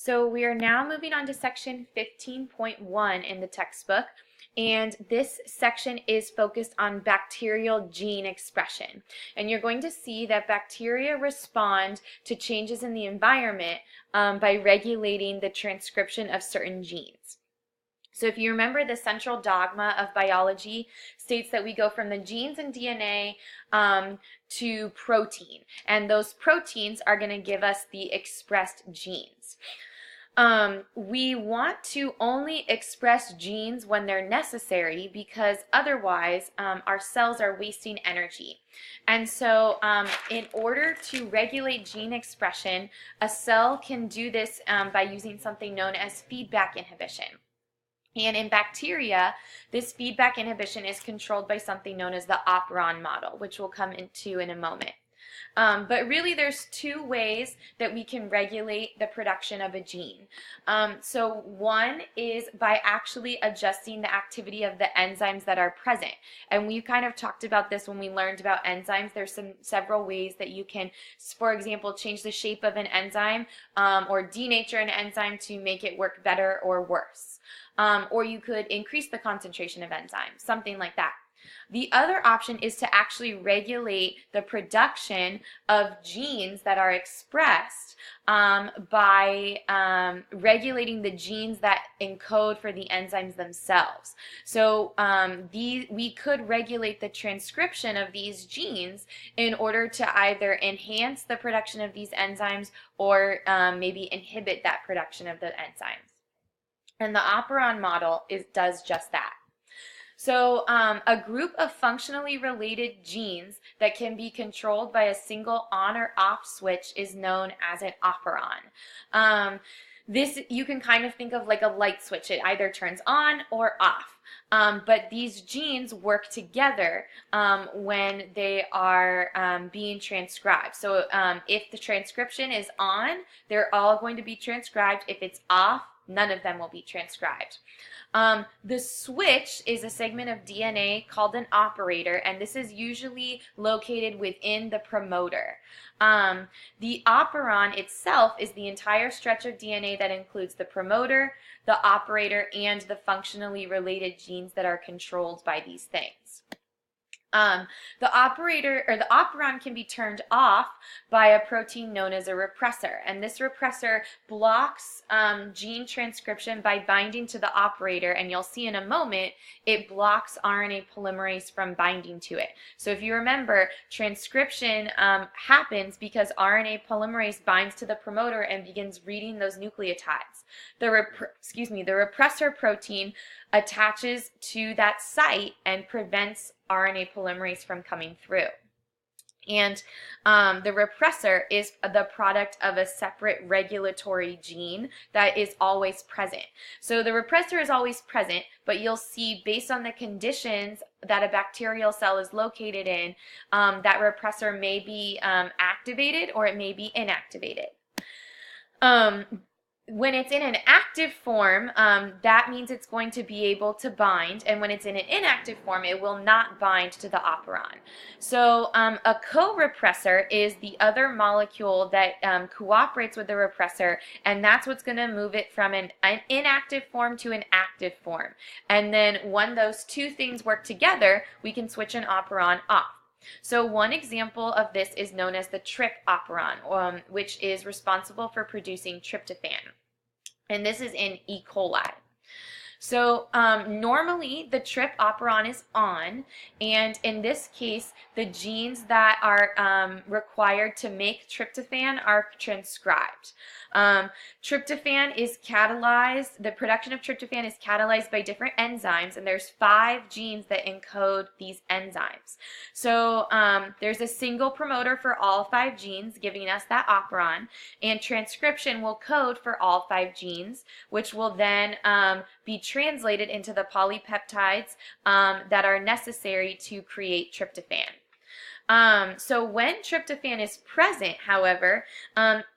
So we are now moving on to section 15.1 in the textbook, and this section is focused on bacterial gene expression. And you're going to see that bacteria respond to changes in the environment by regulating the transcription of certain genes. So if you remember, the central dogma of biology states that we go from the genes in DNA to protein, and those proteins are going to give us the expressed genes. We want to only express genes when they're necessary, because otherwise our cells are wasting energy. And so in order to regulate gene expression, a cell can do this by using something known as feedback inhibition. And in bacteria, this feedback inhibition is controlled by something known as the operon model, which we'll come into in a moment. But really, there's two ways that we can regulate the production of a gene. So one is by actually adjusting the activity of the enzymes that are present. And we kind of talked about this when we learned about enzymes. There's several ways that you can, for example, change the shape of an enzyme or denature an enzyme to make it work better or worse. Or you could increase the concentration of enzymes, something like that. The other option is to actually regulate the production of genes that are expressed by regulating the genes that encode for the enzymes themselves. So we could regulate the transcription of these genes in order to either enhance the production of these enzymes or maybe inhibit that production of the enzymes. And the operon model does just that. So a group of functionally related genes that can be controlled by a single on or off switch is known as an operon. This you can kind of think of like a light switch. It either turns on or off. But these genes work together when they are being transcribed. So if the transcription is on, they're all going to be transcribed. If it's off, none of them will be transcribed. The switch is a segment of DNA called an operator, and this is usually located within the promoter. The operon itself is the entire stretch of DNA that includes the promoter, the operator, and the functionally related genes that are controlled by these things. The operator or the operon can be turned off by a protein known as a repressor, and this repressor blocks gene transcription by binding to the operator, and you'll see in a moment it blocks RNA polymerase from binding to it. So if you remember, transcription happens because RNA polymerase binds to the promoter and begins reading those nucleotides. The repressor protein attaches to that site and prevents RNA polymerase from coming through. And the repressor is the product of a separate regulatory gene that is always present. So the repressor is always present, but you'll see based on the conditions that a bacterial cell is located in, that repressor may be activated or it may be inactivated. When it's in an active form, that means it's going to be able to bind, and when it's in an inactive form, it will not bind to the operon. So a co-repressor is the other molecule that cooperates with the repressor, and that's what's going to move it from an inactive form to an active form. And then when those two things work together, we can switch an operon off. So one example of this is known as the trip operon, which is responsible for producing tryptophan. And this is in E. coli. So normally the trip operon is on, and in this case the genes that are required to make tryptophan are transcribed. Tryptophan is catalyzed, the production of tryptophan is catalyzed by different enzymes, and there's 5 genes that encode these enzymes. So there's a single promoter for all 5 genes, giving us that operon, and transcription will code for all 5 genes, which will then be translated into the polypeptides that are necessary to create tryptophan. So when tryptophan is present, however,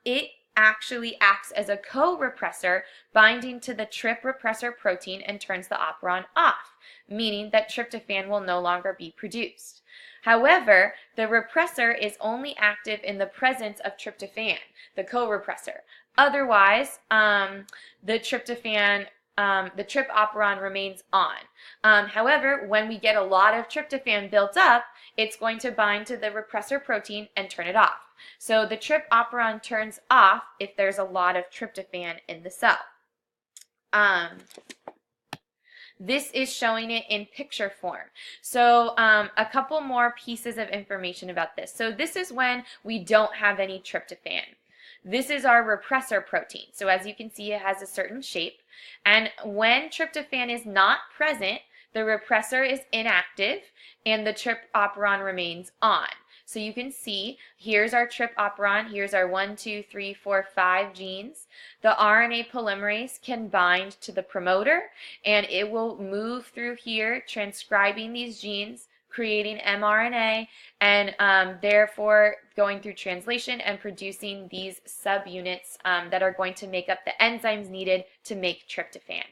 it actually acts as a co-repressor binding to the trip repressor protein and turns the operon off, meaning that tryptophan will no longer be produced. However, the repressor is only active in the presence of tryptophan, the co-repressor. Otherwise, the tryptophan, the trip operon remains on. However, when we get a lot of tryptophan built up, it's going to bind to the repressor protein and turn it off. So the trip operon turns off if there's a lot of tryptophan in the cell. This is showing it in picture form. So a couple more pieces of information about this. So this is when we don't have any tryptophan. This is our repressor protein. So as you can see, it has a certain shape. And when tryptophan is not present, the repressor is inactive and the trip operon remains on. So you can see, here's our trip operon, here's our 1, 2, 3, 4, 5 genes. The RNA polymerase can bind to the promoter and it will move through here transcribing these genes, creating mRNA, and therefore going through translation and producing these subunits that are going to make up the enzymes needed to make tryptophan.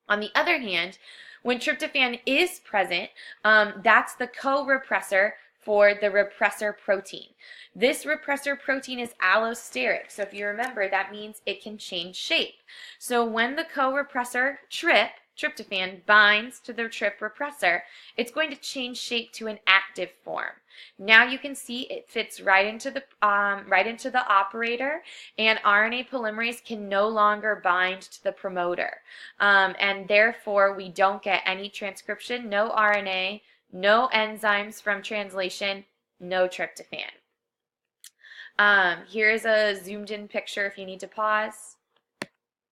On the other hand, when tryptophan is present, that's the co-repressor for the repressor protein. This repressor protein is allosteric, so if you remember, that means it can change shape. So when the co-repressor tryptophan binds to the trip repressor, it's going to change shape to an active form. Now you can see it fits right into the operator, and RNA polymerase can no longer bind to the promoter, and therefore we don't get any transcription, no RNA, no enzymes from translation, no tryptophan. Here's a zoomed in picture if you need to pause.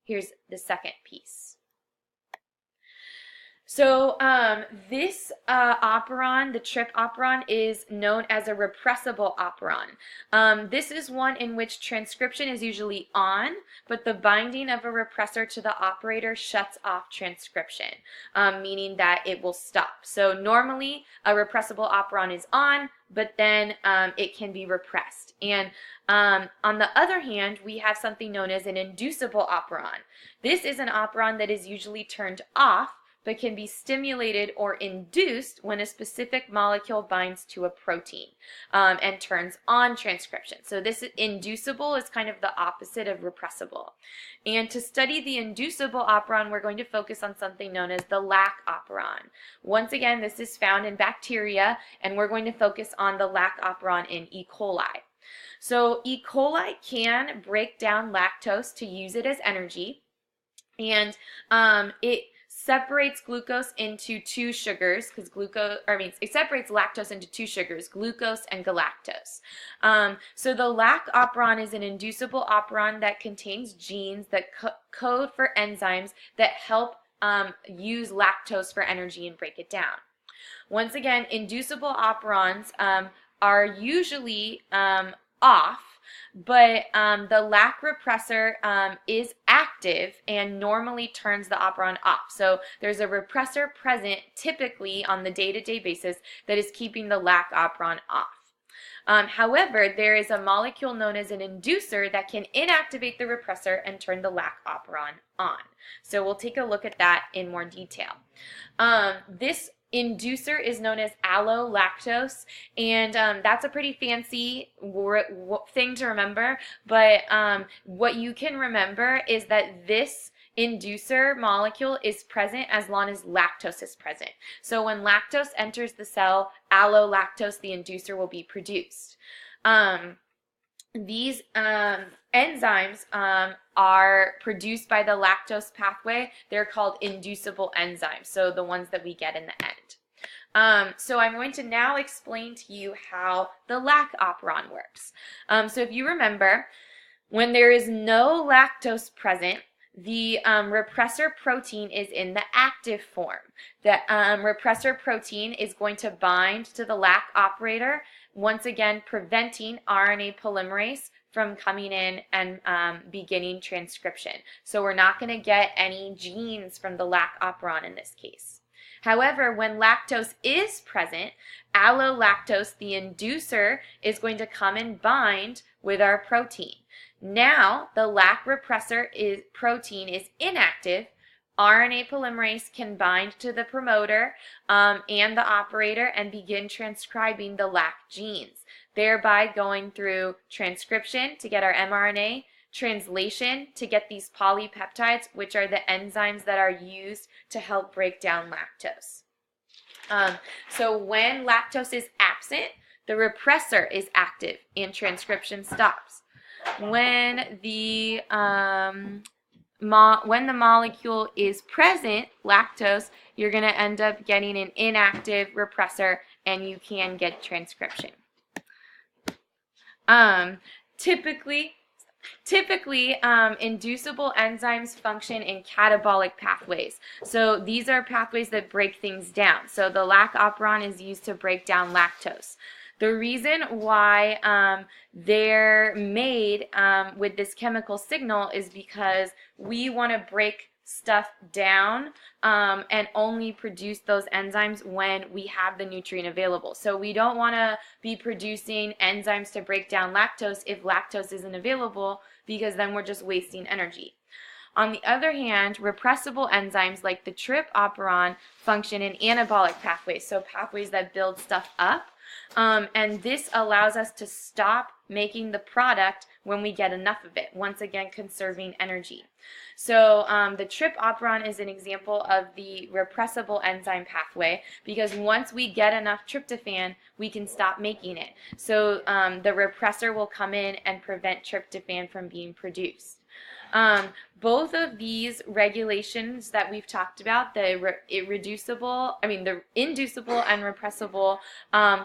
Here's the second piece. So this operon, the trip operon, is known as a repressible operon. This is one in which transcription is usually on, but the binding of a repressor to the operator shuts off transcription, meaning that it will stop. So normally a repressible operon is on, but then it can be repressed. And on the other hand, we have something known as an inducible operon. This is an operon that is usually turned off, but can be stimulated or induced when a specific molecule binds to a protein and turns on transcription. So this inducible is kind of the opposite of repressible. And to study the inducible operon, we're going to focus on something known as the lac operon. Once again, this is found in bacteria, and we're going to focus on the lac operon in E. coli. So E. coli can break down lactose to use it as energy, and it separates glucose into two sugars, because it separates lactose into two sugars, glucose and galactose. So the lac operon is an inducible operon that contains genes that code for enzymes that help use lactose for energy and break it down. Once again, inducible operons are usually off, but the lac repressor is active and normally turns the operon off. So there's a repressor present typically on the day-to-day basis that is keeping the lac operon off. However, there is a molecule known as an inducer that can inactivate the repressor and turn the lac operon on. So we'll take a look at that in more detail. This inducer is known as allolactose, and that's a pretty fancy thing to remember, but what you can remember is that this inducer molecule is present as long as lactose is present. So when lactose enters the cell, allolactose, the inducer, will be produced. These enzymes are produced by the lactose pathway. They're called inducible enzymes, so the ones that we get in the end. So I'm going to now explain to you how the lac operon works. So if you remember, when there is no lactose present, the repressor protein is in the active form. The repressor protein is going to bind to the lac operator, once again preventing RNA polymerase from coming in and beginning transcription. So we're not going to get any genes from the lac operon in this case. However, when lactose is present, allolactose, the inducer, is going to come and bind with our protein. Now the lac repressor protein is inactive. RNA polymerase can bind to the promoter and the operator and begin transcribing the lac genes, thereby going through transcription to get our mRNA, translation to get these polypeptides, which are the enzymes that are used to help break down lactose. So when lactose is absent, the repressor is active and transcription stops. When the molecule is present, lactose, you're going to end up getting an inactive repressor and you can get transcription. Typically, inducible enzymes function in catabolic pathways. So these are pathways that break things down. So the lac operon is used to break down lactose. The reason why they're made with this chemical signal is because we want to break stuff down and only produce those enzymes when we have the nutrient available. So we don't want to be producing enzymes to break down lactose if lactose isn't available, because then we're just wasting energy. On the other hand, repressible enzymes like the trip operon function in anabolic pathways, so pathways that build stuff up. And this allows us to stop making the product when we get enough of it, once again conserving energy. So the trip operon is an example of the repressible enzyme pathway, because once we get enough tryptophan, we can stop making it. So the repressor will come in and prevent tryptophan from being produced. Both of these regulations that we've talked about, the inducible and repressible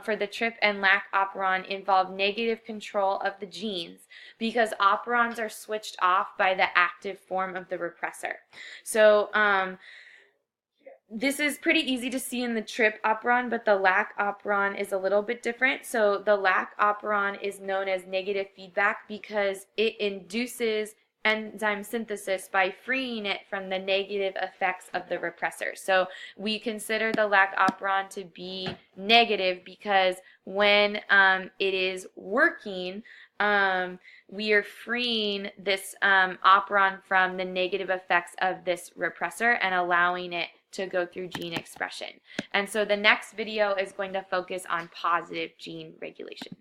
for the trip and lac operon, involve negative control of the genes, because operons are switched off by the active form of the repressor. So this is pretty easy to see in the trip operon, but the lac operon is a little bit different. So the lac operon is known as negative feedback because it induces enzyme synthesis by freeing it from the negative effects of the repressor. So we consider the lac operon to be negative because when it is working, we are freeing this operon from the negative effects of this repressor and allowing it to go through gene expression. And so the next video is going to focus on positive gene regulation.